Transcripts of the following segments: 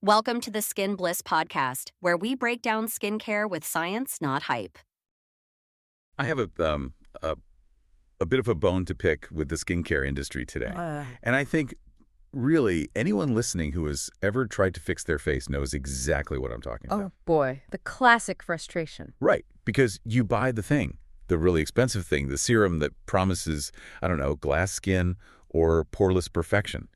Welcome to the Skin Bliss podcast, where we break down skincare with science, not hype. I have a bit of a bone to pick with the skincare industry today. And I think really anyone listening who has ever tried to fix their face knows exactly what I'm talking about. Oh boy, the classic frustration. Right, because you buy the thing, the really expensive thing, the serum that promises, I don't know, glass skin or poreless perfection.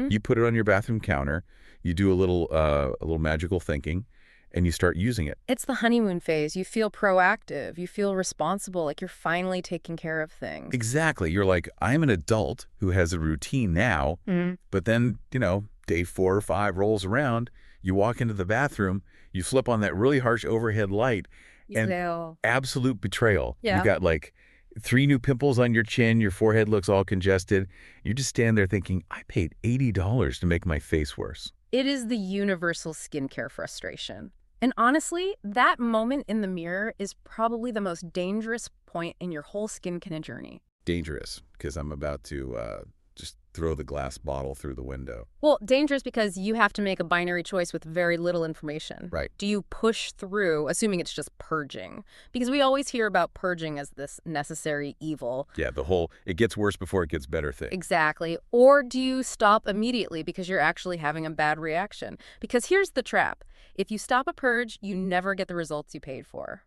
You put it on your bathroom counter, you do a little magical thinking, and you start using it. It's the honeymoon phase. You feel proactive. You feel responsible, like you're finally taking care of things. Exactly. You're like, I'm an adult who has a routine now, but then, day 4 or 5 rolls around, you walk into the bathroom, you flip on that really harsh overhead light, and absolute betrayal. Yeah. You got like 3 new pimples on your chin, your forehead looks all congested. You just stand there thinking, I paid $80 to make my face worse. It is the universal skincare frustration. And honestly, that moment in the mirror is probably the most dangerous point in your whole skincare journey. Dangerous, because I'm about to just throw the glass bottle through the window. Well, dangerous because you have to make a binary choice with very little information. Right. Do you push through, assuming it's just purging? Because we always hear about purging as this necessary evil. Yeah, the whole it gets worse before it gets better thing. Exactly. Or do you stop immediately because you're actually having a bad reaction? Because here's the trap. If you stop a purge, you never get the results you paid for.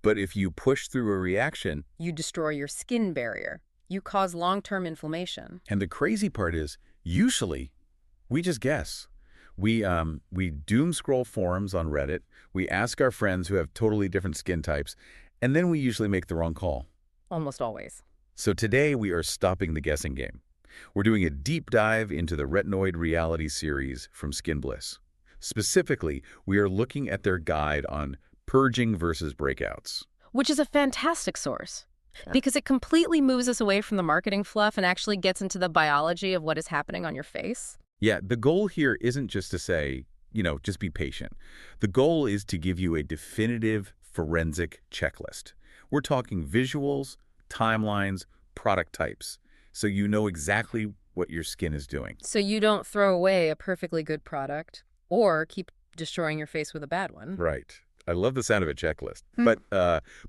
But if you push through a reaction... You destroy your skin barrier. You cause long-term inflammation. And the crazy part is, usually, we just guess. We doom scroll forums on Reddit, we ask our friends who have totally different skin types, and then we usually make the wrong call. Almost always. So today we are stopping the guessing game. We're doing a deep dive into the retinoid reality series from Skin Bliss. Specifically, we are looking at their guide on purging versus breakouts. Which is a fantastic source. Because it completely moves us away from the marketing fluff and actually gets into the biology of what is happening on your face. Yeah, the goal here isn't just to say, just be patient. The goal is to give you a definitive forensic checklist. We're talking visuals, timelines, product types, so you know exactly what your skin is doing. So you don't throw away a perfectly good product or keep destroying your face with a bad one. Right. I love the sound of a checklist. But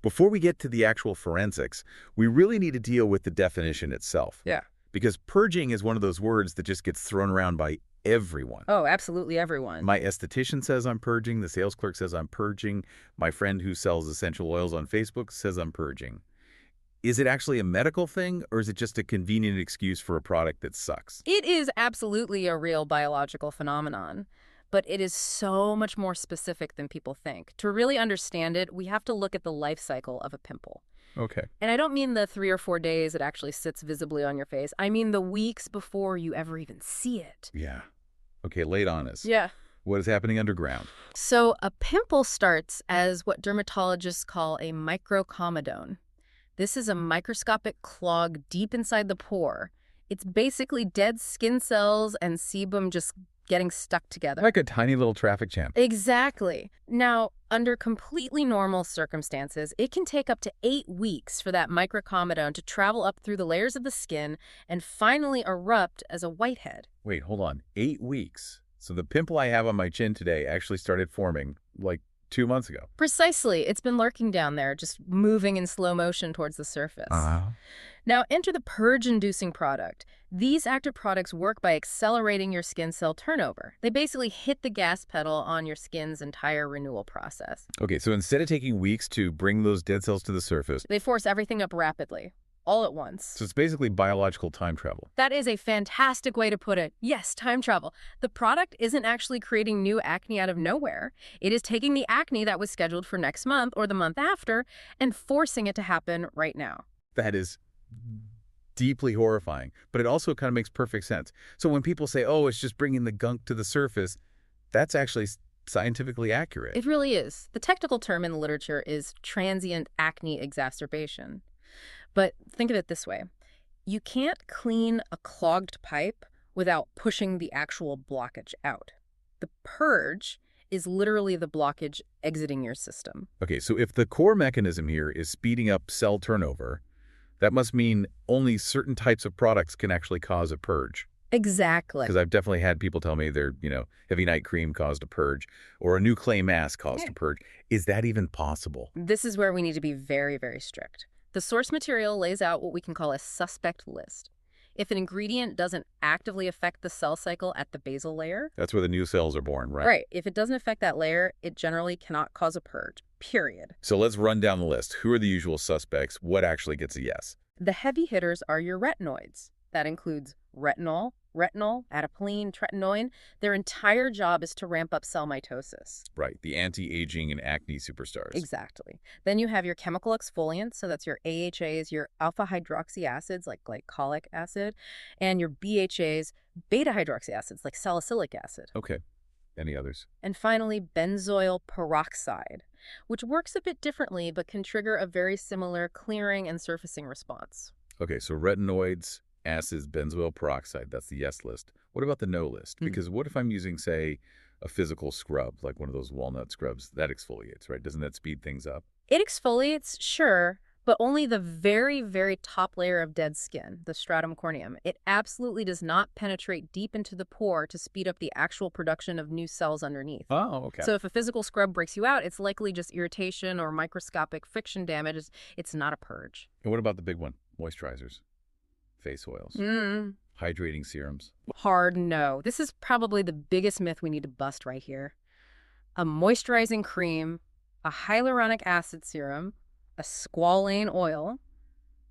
before we get to the actual forensics, we really need to deal with the definition itself. Yeah. Because purging is one of those words that just gets thrown around by everyone. Oh, absolutely everyone. My esthetician says I'm purging. The sales clerk says I'm purging. My friend who sells essential oils on Facebook says I'm purging. Is it actually a medical thing, or is it just a convenient excuse for a product that sucks? It is absolutely a real biological phenomenon. But it is so much more specific than people think. To really understand it, we have to look at the life cycle of a pimple. Okay. And I don't mean the 3 or 4 days it actually sits visibly on your face. I mean the weeks before you ever even see it. Yeah. Okay, lay it on us. Yeah. What is happening underground? So a pimple starts as what dermatologists call a microcomedone. This is a microscopic clog deep inside the pore. It's basically dead skin cells and sebum just getting stuck together. Like a tiny little traffic jam. Exactly. Now, under completely normal circumstances, it can take up to 8 weeks for that microcomedone to travel up through the layers of the skin and finally erupt as a whitehead. Wait, hold on. 8 weeks? So the pimple I have on my chin today actually started forming like 2 months ago. Precisely. It's been lurking down there, just moving in slow motion towards the surface. Now, enter the purge-inducing product. These active products work by accelerating your skin cell turnover. They basically hit the gas pedal on your skin's entire renewal process. Okay, so instead of taking weeks to bring those dead cells to the surface, They force everything up rapidly, all at once. so it's basically biological time travel. That is a fantastic way to put it. Yes, time travel. The product isn't actually creating new acne out of nowhere. It is taking the acne that was scheduled for next month or the month after and forcing it to happen right now. That is deeply horrifying, but it also kind of makes perfect sense. So when people say, oh, it's just bringing the gunk to the surface, that's actually scientifically accurate. It really is. The technical term in the literature is transient acne exacerbation. But think of it this way. You can't clean a clogged pipe without pushing the actual blockage out. The purge is literally the blockage exiting your system. Okay, so if the core mechanism here is speeding up cell turnover, that must mean only certain types of products can actually cause a purge. Exactly. Because I've definitely had people tell me their, heavy night cream caused a purge or a new clay mask caused a purge. Is that even possible? This is where we need to be very, very strict. The source material lays out what we can call a suspect list. If an ingredient doesn't actively affect the cell cycle at the basal layer... That's where the new cells are born, right? Right. If it doesn't affect that layer, it generally cannot cause a purge, period. So let's run down the list. Who are the usual suspects? What actually gets a yes? The heavy hitters are your retinoids. That includes retinol, adapalene, tretinoin. Their entire job is to ramp up cell mitosis. Right, the anti-aging and acne superstars. Exactly. Then you have your chemical exfoliants, so that's your AHAs, your alpha-hydroxy acids like glycolic acid, and your BHAs, beta-hydroxy acids like salicylic acid. Okay. Any others? And finally, benzoyl peroxide, which works a bit differently but can trigger a very similar clearing and surfacing response. Okay, so retinoids, acids, benzoyl peroxide, that's the yes list. What about the no list? Because what if I'm using, say, a physical scrub, like one of those walnut scrubs? That exfoliates, right? Doesn't that speed things up? It exfoliates, sure, but only the very, very top layer of dead skin, the stratum corneum. It absolutely does not penetrate deep into the pore to speed up the actual production of new cells underneath. Oh, okay. So if a physical scrub breaks you out, it's likely just irritation or microscopic friction damage. It's not a purge. And what about the big one? Moisturizers, face oils, hydrating serums. Hard no. This is probably the biggest myth we need to bust right here. A moisturizing cream, a hyaluronic acid serum, a squalane oil,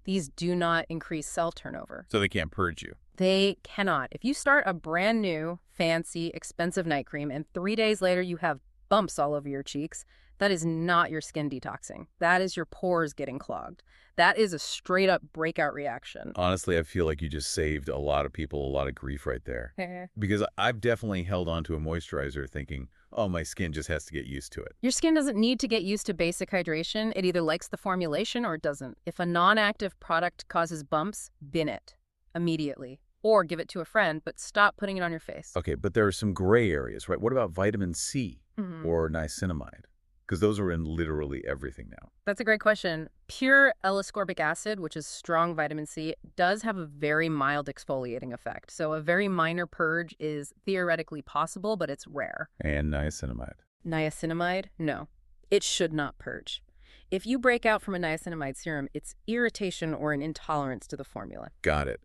these do not increase cell turnover. So they can't purge you? They cannot. If you start a brand new, fancy, expensive night cream and 3 days later you have bumps all over your cheeks, that is not your skin detoxing. That is your pores getting clogged. That is a straight up breakout reaction. Honestly, I feel like you just saved a lot of people a lot of grief right there. Because I've definitely held on to a moisturizer thinking, oh, my skin just has to get used to it. Your skin doesn't need to get used to basic hydration. It either likes the formulation or it doesn't. If a non-active product causes bumps, bin it immediately. Or give it to a friend, but stop putting it on your face. Okay, but there are some gray areas, right? What about vitamin C or niacinamide? Because those are in literally everything now. That's a great question. Pure L-ascorbic acid, which is strong vitamin C, does have a very mild exfoliating effect. So a very minor purge is theoretically possible, but it's rare. And niacinamide? Niacinamide? No. It should not purge. If you break out from a niacinamide serum, it's irritation or an intolerance to the formula. Got it.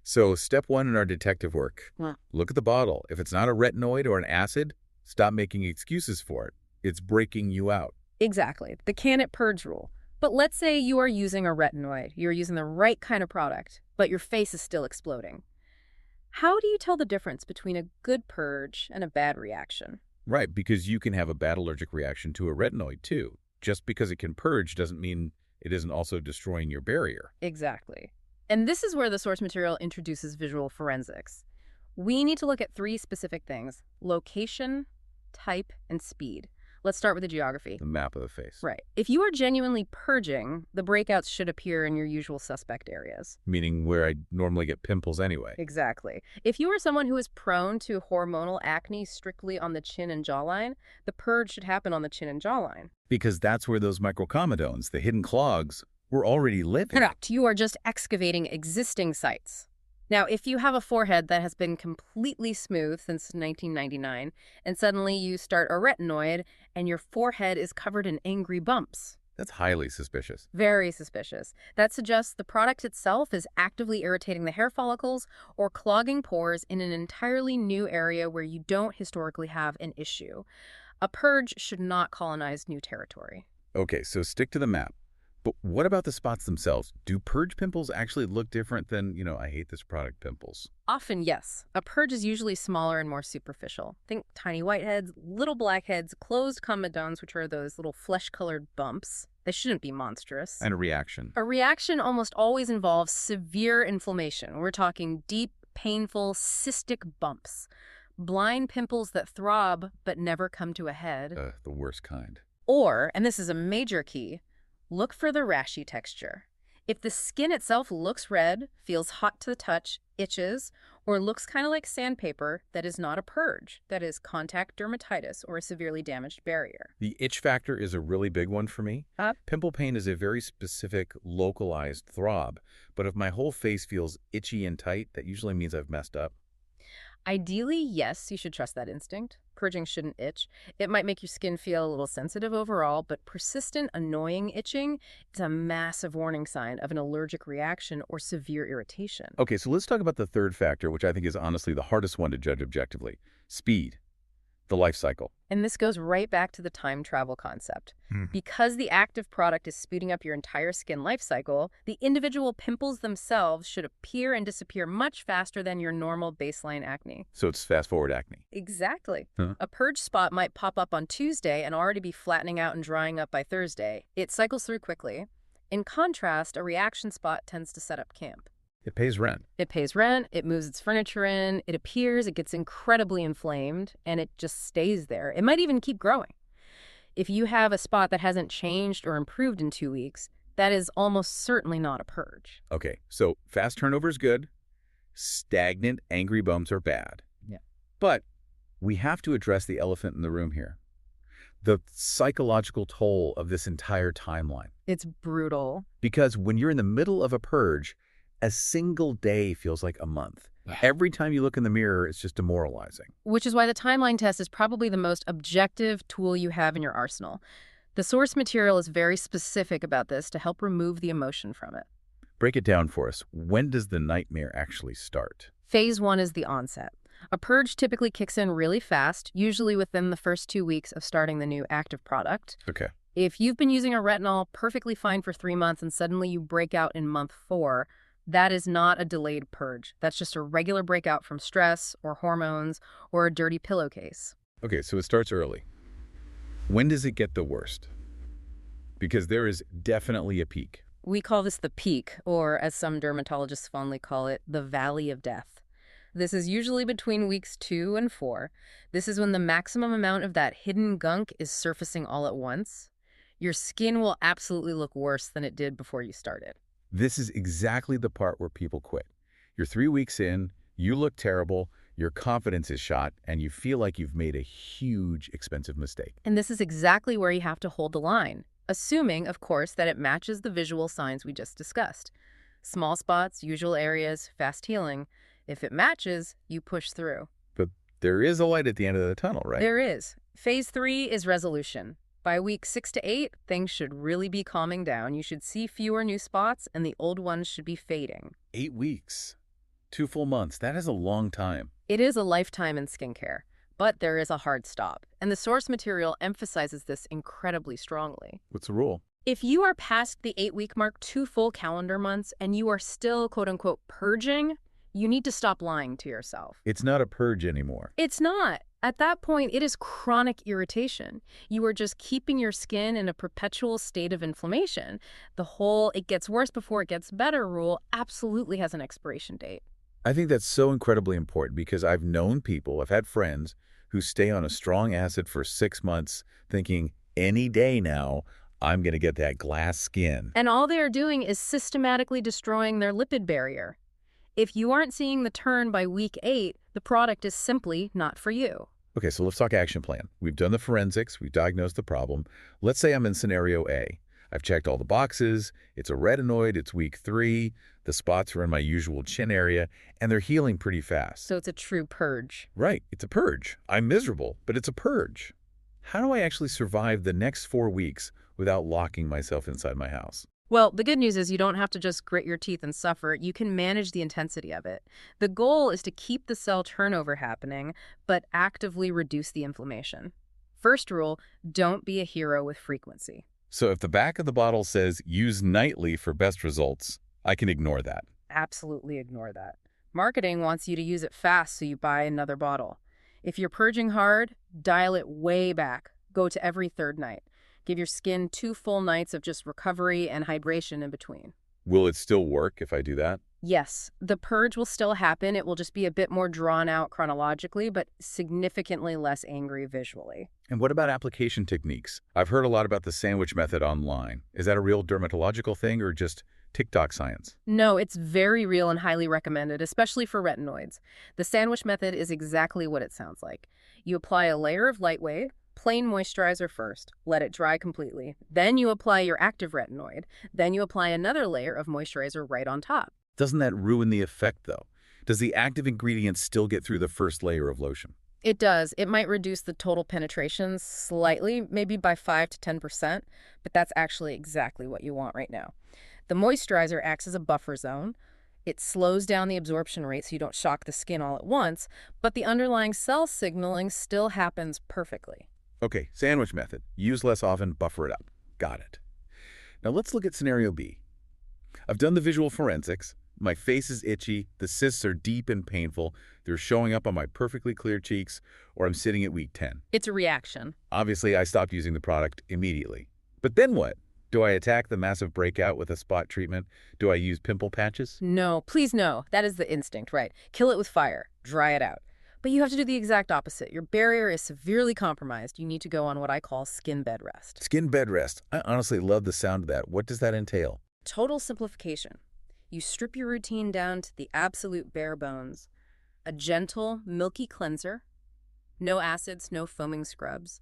So step one in our detective work, look at the bottle. If it's not a retinoid or an acid, stop making excuses for it. It's breaking you out. Exactly. The can it purge rule. But let's say you are using a retinoid. You're using the right kind of product, but your face is still exploding. How do you tell the difference between a good purge and a bad reaction? Right, because you can have a bad allergic reaction to a retinoid too. Just because it can purge doesn't mean it isn't also destroying your barrier. Exactly. And this is where the source material introduces visual forensics. We need to look at 3 specific things: location, type, and speed. Let's start with the geography. The map of the face. Right. If you are genuinely purging, the breakouts should appear in your usual suspect areas. Meaning where I normally get pimples anyway. Exactly. If you are someone who is prone to hormonal acne strictly on the chin and jawline, the purge should happen on the chin and jawline. Because that's where those microcomedones, the hidden clogs, were already living. Correct. You are just excavating existing sites. Now, if you have a forehead that has been completely smooth since 1999, and suddenly you start a retinoid and your forehead is covered in angry bumps. That's highly suspicious. Very suspicious. That suggests the product itself is actively irritating the hair follicles or clogging pores in an entirely new area where you don't historically have an issue. A purge should not colonize new territory. Okay, so stick to the map. But what about the spots themselves? Do purge pimples actually look different than, I hate this product pimples? Often, yes. A purge is usually smaller and more superficial. Think tiny whiteheads, little blackheads, closed comedones, which are those little flesh-colored bumps. They shouldn't be monstrous. And a reaction. A reaction almost always involves severe inflammation. We're talking deep, painful, cystic bumps. Blind pimples that throb but never come to a head. The worst kind. Or, and this is a major key, look for the rashy texture. If the skin itself looks red, feels hot to the touch, itches, or looks kind of like sandpaper, that is not a purge. That is contact dermatitis or a severely damaged barrier. The itch factor is a really big one for me. Pimple pain is a very specific, localized throb. But if my whole face feels itchy and tight, that usually means I've messed up. Ideally, yes, you should trust that instinct. Purging shouldn't itch. It might make your skin feel a little sensitive overall, but persistent, annoying itching is a massive warning sign of an allergic reaction or severe irritation. Okay, so let's talk about the third factor, which I think is honestly the hardest one to judge objectively. Speed, the life cycle. And this goes right back to the time travel concept. Because the active product is speeding up your entire skin life cycle, the individual pimples themselves should appear and disappear much faster than your normal baseline acne. So it's fast-forward acne. Exactly. Huh? A purge spot might pop up on Tuesday and already be flattening out and drying up by Thursday. It cycles through quickly. In contrast, a reaction spot tends to set up camp. It pays rent. It pays rent, it moves its furniture in, it appears, it gets incredibly inflamed, and it just stays there. It might even keep growing. If you have a spot that hasn't changed or improved in 2 weeks, that is almost certainly not a purge. Okay, so fast turnover is good. Stagnant, angry bumps are bad. Yeah. But we have to address the elephant in the room here. The psychological toll of this entire timeline. It's brutal. Because when you're in the middle of a purge, a single day feels like a month. Every time you look in the mirror, it's just demoralizing. Which is why the timeline test is probably the most objective tool you have in your arsenal. The source material is very specific about this to help remove the emotion from it. Break it down for us. When does the nightmare actually start? Phase 1 is the onset. A purge typically kicks in really fast, usually within the first 2 weeks of starting the new active product. Okay. If you've been using a retinol perfectly fine for 3 months and suddenly you break out in month 4, that is not a delayed purge. That's just a regular breakout from stress or hormones or a dirty pillowcase. Okay, so it starts early. When does it get the worst? Because there is definitely a peak. We call this the peak, or as some dermatologists fondly call it, the valley of death. This is usually between weeks 2 and 4. This is when the maximum amount of that hidden gunk is surfacing all at once. Your skin will absolutely look worse than it did before you started. This is exactly the part where people quit. You're 3 weeks in, you look terrible, your confidence is shot, and you feel like you've made a huge, expensive mistake. And this is exactly where you have to hold the line, assuming, of course, that it matches the visual signs we just discussed. Small spots, usual areas, fast healing. If it matches, you push through. But there is a light at the end of the tunnel, right? There is. Phase 3 is resolution. By week 6 to 8, things should really be calming down. You should see fewer new spots, and the old ones should be fading. 8 weeks. 2 full months. That is a long time. It is a lifetime in skincare, but there is a hard stop, and the source material emphasizes this incredibly strongly. What's the rule? If you are past the 8-week mark 2 full calendar months and you are still, quote-unquote, purging, you need to stop lying to yourself. It's not a purge anymore. It's not. At that point, it is chronic irritation. You are just keeping your skin in a perpetual state of inflammation. The whole "it gets worse before it gets better" rule absolutely has an expiration date. I think that's so incredibly important because I've known people, I've had friends who stay on a strong acid for 6 months thinking any day now I'm going to get that glass skin. And all they are doing is systematically destroying their lipid barrier. If you aren't seeing the turn by week 8, the product is simply not for you. Okay, so let's talk action plan. We've done the forensics, we've diagnosed the problem. Let's say I'm in scenario A. I've checked all the boxes, it's a retinoid, it's week 3, the spots are in my usual chin area, and they're healing pretty fast. So it's a true purge. Right, it's a purge. I'm miserable, but it's a purge. How do I actually survive the next 4 weeks without locking myself inside my house? Well, the good news is you don't have to just grit your teeth and suffer. You can manage the intensity of it. The goal is to keep the cell turnover happening, but actively reduce the inflammation. First rule, don't be a hero with frequency. So if the back of the bottle says use nightly for best results, I can ignore that. Absolutely ignore that. Marketing wants you to use it fast so you buy another bottle. If you're purging hard, dial it way back. Go to every 3rd night. Give your skin 2 full nights of just recovery and hydration in between. Will it still work if I do that? Yes, the purge will still happen. It will just be a bit more drawn out chronologically, but significantly less angry visually. And what about application techniques? I've heard a lot about the sandwich method online. Is that a real dermatological thing or just TikTok science? No, it's very real and highly recommended, especially for retinoids. The sandwich method is exactly what it sounds like. You apply a layer of lightweight, plain moisturizer first, let it dry completely. Then you apply your active retinoid. Then you apply another layer of moisturizer right on top. Doesn't that ruin the effect, though? Does the active ingredient still get through the first layer of lotion? It does. It might reduce the total penetration slightly, maybe by 5 to 10%, but that's actually exactly what you want right now. The moisturizer acts as a buffer zone. It slows down the absorption rate so you don't shock the skin all at once, but the underlying cell signaling still happens perfectly. Okay, sandwich method. Use less often, buffer it up. Got it. Now let's look at scenario B. I've done the visual forensics. My face is itchy, the cysts are deep and painful, they're showing up on my perfectly clear cheeks, or I'm sitting at week 10. It's a reaction. Obviously, I stopped using the product immediately. But then what? Do I attack the massive breakout with a spot treatment? Do I use pimple patches? No, please no. That is the instinct, right? Kill it with fire. Dry it out. But you have to do the exact opposite. Your barrier is severely compromised. You need to go on what I call skin bed rest. Skin bed rest. I honestly love the sound of that. What does that entail? Total simplification. You strip your routine down to the absolute bare bones. A gentle, milky cleanser. No acids, no foaming scrubs.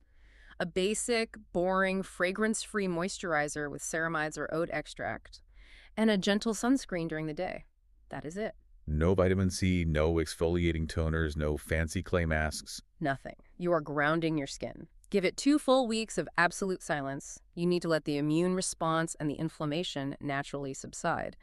A basic, boring, fragrance-free moisturizer with ceramides or oat extract. And a gentle sunscreen during the day. That is it. No vitamin C, no exfoliating toners, no fancy clay masks. Nothing. You are grounding your skin. Give it 2 full weeks of absolute silence. You need to let the immune response and the inflammation naturally subside.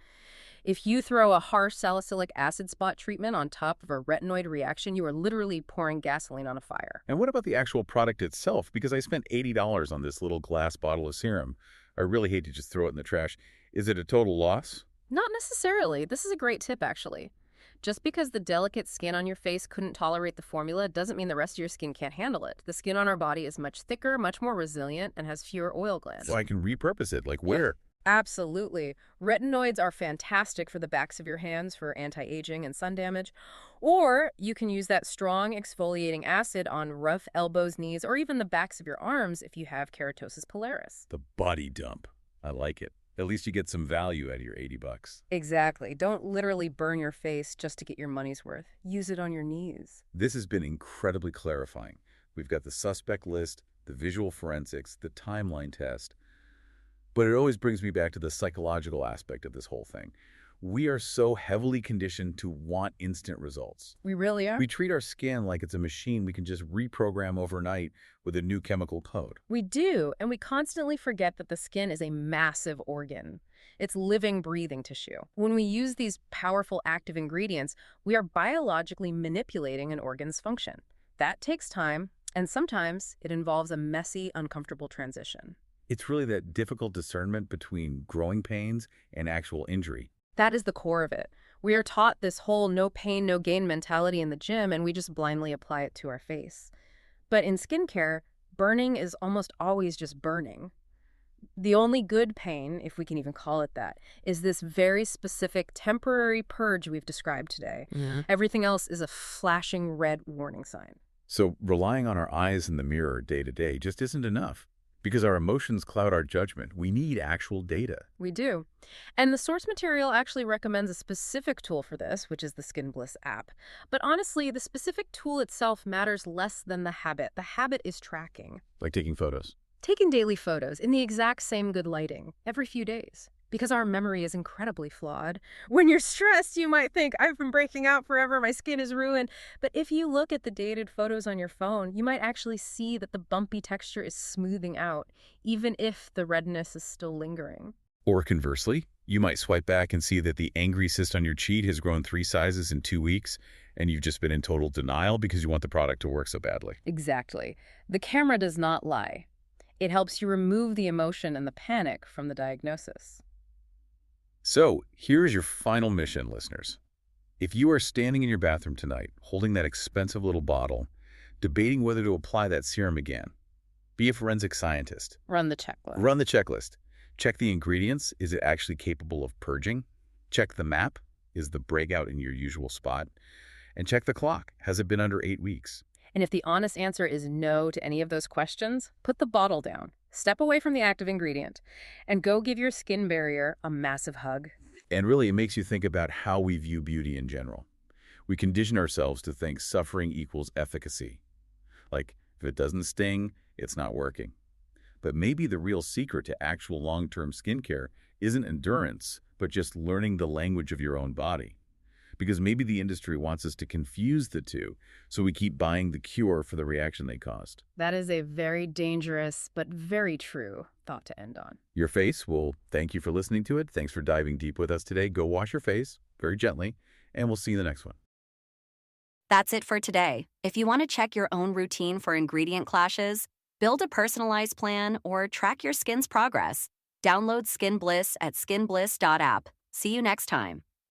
If you throw a harsh salicylic acid spot treatment on top of a retinoid reaction, you are literally pouring gasoline on a fire. And what about the actual product itself? Because I spent $80 on this little glass bottle of serum. I really hate to just throw it in the trash. Is it a total loss? Not necessarily. This is a great tip, actually. Just because the delicate skin on your face couldn't tolerate the formula doesn't mean the rest of your skin can't handle it. The skin on our body is much thicker, much more resilient, and has fewer oil glands. So I can repurpose it, like where? Absolutely. Retinoids are fantastic for the backs of your hands for anti-aging and sun damage. Or you can use that strong exfoliating acid on rough elbows, knees, or even the backs of your arms if you have keratosis pilaris. The body dump. I like it. At least you get some value out of your $80. Exactly. Don't literally burn your face just to get your money's worth. Use it on your knees. This has been incredibly clarifying. We've got the suspect list, the visual forensics, the timeline test. But it always brings me back to the psychological aspect of this whole thing. We are so heavily conditioned to want instant results. We really are? We treat our skin like it's a machine we can just reprogram overnight with a new chemical code. We do, and we constantly forget that the skin is a massive organ. It's living, breathing tissue. When we use these powerful active ingredients, we are biologically manipulating an organ's function. That takes time, and sometimes it involves a messy, uncomfortable transition. It's really that difficult discernment between growing pains and actual injury. That is the core of it. We are taught this whole no pain, no gain mentality in the gym, and we just blindly apply it to our face. But in skincare, burning is almost always just burning. The only good pain, if we can even call it that, is this very specific temporary purge we've described today. Everything else is a flashing red warning sign. So relying on our eyes in the mirror day to day just isn't enough. Because our emotions cloud our judgment, we need actual data. We do. And the source material actually recommends a specific tool for this, which is the Skin Bliss app. But honestly, the specific tool itself matters less than the habit. The habit is tracking. Like taking photos. Taking daily photos in the exact same good lighting every few days. Because our memory is incredibly flawed. When you're stressed, you might think, I've been breaking out forever, my skin is ruined. But if you look at the dated photos on your phone, you might actually see that the bumpy texture is smoothing out, even if the redness is still lingering. Or conversely, you might swipe back and see that the angry cyst on your cheek has grown 3 sizes in 2 weeks, and you've just been in total denial because you want the product to work so badly. Exactly. The camera does not lie. It helps you remove the emotion and the panic from the diagnosis. So, here's your final mission, listeners. If you are standing in your bathroom tonight, holding that expensive little bottle, debating whether to apply that serum again, be a forensic scientist. Run the checklist. Run the checklist. Check the ingredients. Is it actually capable of purging? Check the map. Is the breakout in your usual spot? And check the clock. Has it been under 8 weeks? And if the honest answer is no to any of those questions, put the bottle down. Step away from the active ingredient and go give your skin barrier a massive hug. And really, it makes you think about how we view beauty in general. We condition ourselves to think suffering equals efficacy. Like, if it doesn't sting, it's not working. But maybe the real secret to actual long-term skincare isn't endurance, but just learning the language of your own body. because maybe the industry wants us to confuse the two, so we keep buying the cure for the reaction they caused. That is a very dangerous but very true thought to end on. Your face? Well, thank you for listening to it. Thanks for diving deep with us today. Go wash your face very gently, and we'll see you in the next one. That's it for today. If you want to check your own routine for ingredient clashes, build a personalized plan, or track your skin's progress, download Skin Bliss at skinbliss.app. See you next time.